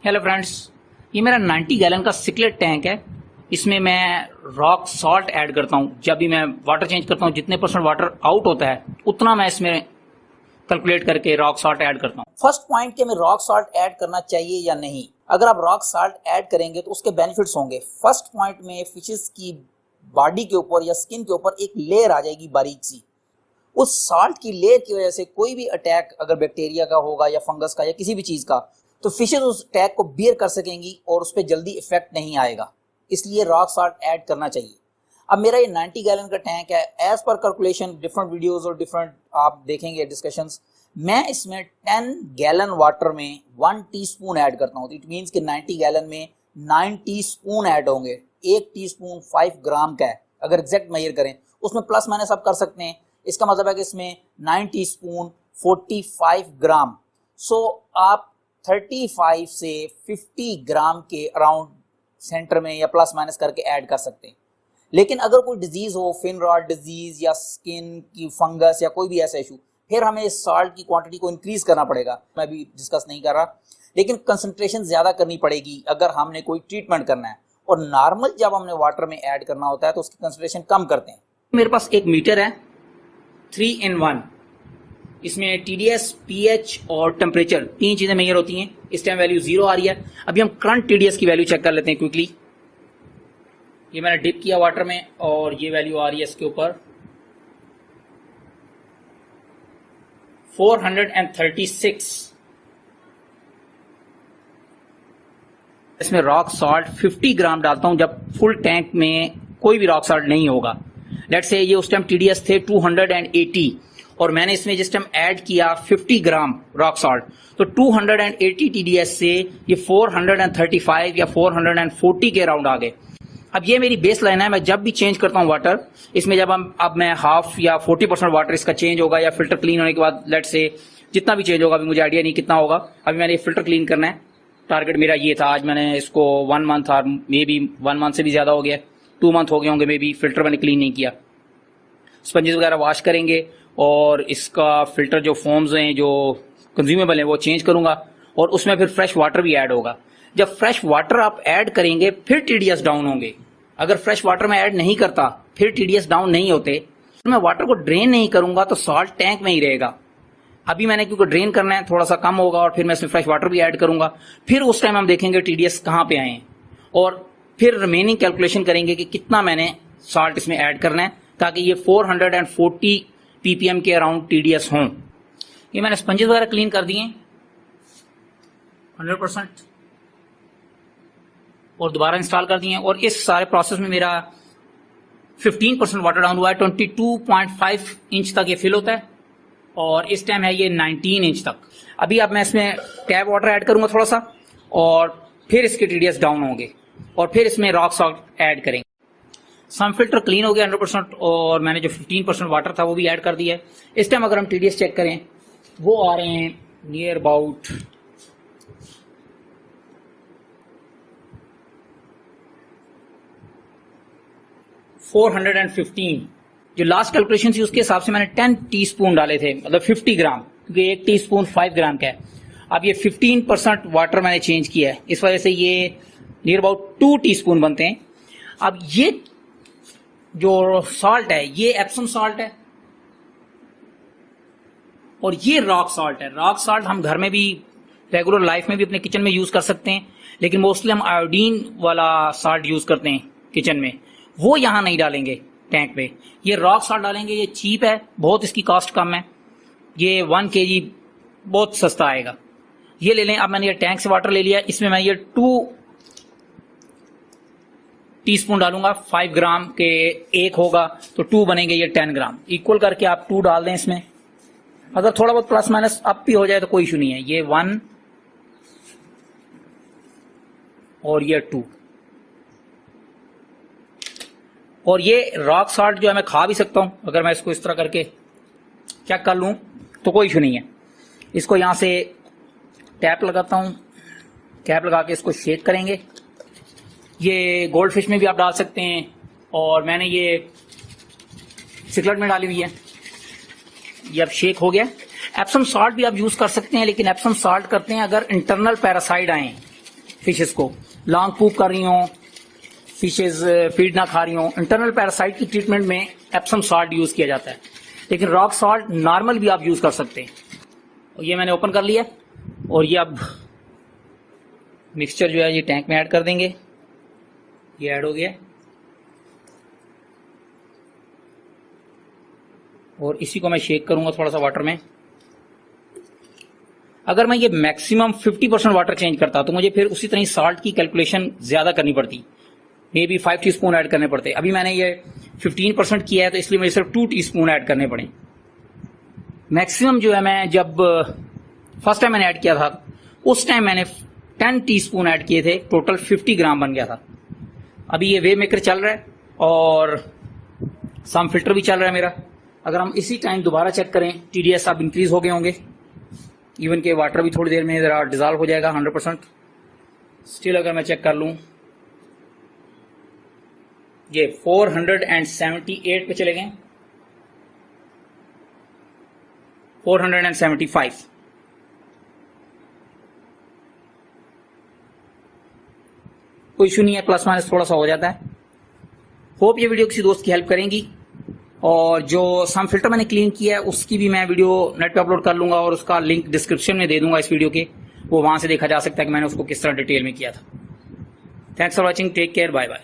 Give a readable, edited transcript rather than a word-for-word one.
Hello friends, ये मेरा 90 gallon का सिकलेट टैंक है। इसमें मैं रॉक सॉल्ट ऐड करता हूँ। जब भी मैं वाटर चेंज करता हूँ, जितने % वाटर आउट होता है उतना मैं इसमें कैलकुलेट करके रॉक सॉल्ट ऐड करता हूँ। फर्स्ट पॉइंट कि हमें रॉक सॉल्ट ऐड करना चाहिए या नहीं। अगर आप रॉक सॉल्ट ऐड करेंगे तो उसके बेनिफिट्स होंगे। फर्स्ट पॉइंट में फिशेस की बॉडी के ऊपर या स्किन के ऊपर एक लेयर आ जाएगी बारीक सी। उस सॉल्ट की लेयर की वजह से कोई भी अटैक अगर बैक्टीरिया का होगा या फंगस का या किसी भी चीज का, तो फिशेस उस अटैक को बियर कर सकेंगी और उस पर जल्दी इफेक्ट नहीं आएगा। इसलिए रॉक सॉल्ट ऐड करना चाहिए। अब मेरा ये 90 गैलन का टैंक है। As per calculation different videos और डिफरेंट आप देखेंगे डिस्कशंस, मैं इसमें 10 गैलन वाटर में 1 टीस्पून ऐड करता हूँ। इट मीन्स कि 90 गैलन में 9 टीस्पून ऐड होंगे। 1 टीस्पून 5 ग्राम का है। अगर एग्जैक्ट मेजर करें, उसमें प्लस माइनस आप कर सकते हैं। इसका मतलब है कि इसमें 9 टीस्पून 45 ग्राम। सो आप 35 से 50 ग्राम के अराउंड सेंटर में या प्लस माइनस करके ऐड कर सकते हैं। लेकिन अगर कोई डिजीज हो, फिन रॉट डिजीज या स्किन की फंगस या कोई भी ऐसा इशू, फिर हमें इस सॉल्ट की क्वांटिटी को इंक्रीज करना पड़ेगा। मैं भी डिस्कस नहीं कर रहा, लेकिन कंसंट्रेशन ज्यादा करनी पड़ेगी अगर हमने कोई ट्रीटमेंट करना है। और नॉर्मल जब हमने वाटर में ऐड करना होता है तो उसकी कंसंट्रेशन कम करते हैं। मेरे पास एक मीटर है 3 in 1। इसमें TDS, pH और टेम्परेचर 3 चीजें मेजर होती हैं। इस टाइम वैल्यू 0 आ रही है। अभी हम करंट TDS की वैल्यू चेक कर लेते हैं क्विकली। ये मैंने डिप किया वाटर में और ये वैल्यू आ रही है इसके ऊपर 436। इसमें रॉक सॉल्ट 50 ग्राम डालता हूं जब फुल टैंक में कोई भी रॉक सॉल्ट नहीं होगा। लेट्स से ये उस टाइम TDS थे 280 और मैंने इसमें जिस टाइम ऐड किया 50 ग्राम रॉक सॉल्ट, तो 280 TDS से ये 435 या 440 के अराउंड आ गए। अब ये मेरी बेस लाइन है। मैं जब भी चेंज करता हूँ वाटर, इसमें जब अब मैं हाफ या 40% वाटर इसका चेंज होगा या फिल्टर क्लीन होने के बाद, लेट्स से जितना भी चेंज होगा, अभी मुझे आइडिया नहीं कितना होगा। अभी मैंने फिल्टर क्लीन करना है। टारगेट मेरा ये था। आज मैंने इसको 1 मंथ और मे बी 1 मंथ से भी ज्यादा हो गया, 2 मंथ हो गए होंगे मे बी, फिल्टर मैंने क्लीन नहीं किया। स्पंजेस वगैरह वॉश करेंगे और इसका फिल्टर जो फोम्स हैं, जो कंज्यूमेबल हैं, वो चेंज करूंगा और उसमें फिर फ्रेश वाटर भी ऐड होगा। जब फ्रेश वाटर आप ऐड करेंगे फिर TDS डाउन होंगे। अगर फ्रेश वाटर में ऐड नहीं करता फिर TDS डाउन नहीं होते। तो मैं वाटर को ड्रेन नहीं करूंगा तो सॉल्ट टैंक में ही रहेगा। अभी मैंने क्योंकि ड्रेन करना है, थोड़ा सा कम होगा और फिर मैं इसमें फ्रेश वाटर भी ऐड करूंगा। फिर उस टाइम हम देखेंगे TDS कहाँ पे आए हैं और फिर रिमेनिंग कैलकुलेशन करेंगे कि कितना मैंने सॉल्ट इसमें ऐड करना है ताकि ये 440 ppm के अराउंड TDS हों। ये मैंने स्पंजेस वगैरह क्लीन कर दिए 100% और दोबारा इंस्टॉल कर दिए। और इस सारे प्रोसेस में मेरा 15% वाटर डाउन हुआ है। 22.5 इंच तक ये फिल होता है और इस टाइम है ये 19 इंच तक। अभी अब मैं इसमें टैप वाटर ऐड करूंगा थोड़ा सा और फिर इसके TDS डाउन होंगे और फिर इसमें रॉक सॉल्ट ऐड करेंगे। सम फिल्टर क्लीन हो गया 100% और मैंने जो 15% वाटर था वो भी ऐड कर दिया है। इस टाइम अगर हम TDS चेक करें, वो आ रहे हैं नियर अबाउट 415। जो लास्ट कैलकुलेशन थी उसके हिसाब से मैंने 10 टीस्पून डाले थे, मतलब 50 ग्राम, क्योंकि 1 टीस्पून 5 ग्राम का है। अब ये 15% वाटर मैंने चेंज किया है, इस वजह से ये नियर अबाउट 2 टीस्पून बनते हैं। अब ये जो सॉल्ट है ये एप्सम सॉल्ट है और ये रॉक सॉल्ट है। रॉक सॉल्ट हम घर में भी रेगुलर लाइफ में भी अपने किचन में यूज कर सकते हैं, लेकिन मोस्टली हम आयोडीन वाला सॉल्ट यूज करते हैं किचन में, वो यहां नहीं डालेंगे टैंक में। ये रॉक सॉल्ट डालेंगे। ये चीप है बहुत, इसकी कॉस्ट कम है। ये 1 kg बहुत सस्ता आएगा। ये ले लें। अब मैंने ये टैंक से वाटर ले लिया, इसमें मैं ये 2 टीस्पून डालूंगा। 5 ग्राम के 1 होगा तो 2 बनेंगे, ये 10 ग्राम। इक्वल करके आप 2 डाल दें इसमें। अगर थोड़ा बहुत प्लस माइनस अप भी हो जाए तो कोई इशू नहीं है। ये 1 और ये 2 और ये रॉक सॉल्ट जो है मैं खा भी सकता हूं। अगर मैं इसको इस तरह करके चेक कर लूं तो कोई इशू नहीं है। इसको यहां से टैप लगाता हूं, कैप लगा के इसको शेक करेंगे। ये गोल्ड फिश में भी आप डाल सकते हैं और मैंने ये सिकलेट में डाली हुई है। ये अब शेक हो गया। एप्सम सॉल्ट भी आप यूज कर सकते हैं, लेकिन एप्सम सॉल्ट करते हैं अगर इंटरनल पैरासाइट आए, फिशेस को, लॉन्ग पूप कर रही हों, फिशेस फीड ना खा रही हों, इंटरनल पैरासाइट की ट्रीटमेंट में एप्सम सॉल्ट यूज किया जाता है, लेकिन रॉक सॉल्ट नॉर्मल भी आप यूज कर सकते हैं। और ये मैंने ओपन कर लिया और ये अब मिक्सचर जो है ये टैंक में ऐड कर देंगे। ये ऐड हो गया और इसी को मैं शेक करूंगा थोड़ा सा वाटर में। अगर मैं ये मैक्सिमम 50% वाटर चेंज करता तो मुझे फिर उसी तरह सॉल्ट की कैलकुलेशन ज्यादा करनी पड़ती, मे बी 5 टीस्पून ऐड करने पड़ते। अभी मैंने ये 15% किया है तो इसलिए मुझे सिर्फ 2 टीस्पून ऐड करने पड़े। मैक्सिमम जो है मैं जब फर्स्ट टाइम मैंने ऐड किया था उस टाइम मैंने 10 टीस्पून ऐड किए थे, टोटल 50 ग्राम बन गया था। अभी ये वेव मेकर चल रहा है और सम फिल्टर भी चल रहा है मेरा। अगर हम इसी टाइम दोबारा चेक करें, टीडीएस अब इंक्रीज हो गए होंगे, इवन के वाटर भी थोड़ी देर में जरा डिजॉल्व हो जाएगा 100%। स्टिल अगर मैं चेक कर लूं, ये 478 पे चले गए, 475। कोई इशू नहीं है, प्लस माइनस थोड़ा सा हो जाता है। होप ये वीडियो किसी दोस्त की हेल्प करेंगी। और जो सम फिल्टर मैंने क्लीन किया है उसकी भी मैं वीडियो नेट पे अपलोड कर लूंगा और उसका लिंक डिस्क्रिप्शन में दे दूंगा इस वीडियो के, वो वहां से देखा जा सकता है कि मैंने उसको किस तरह डिटेल में किया था। Thanks for watching, take care, bye bye.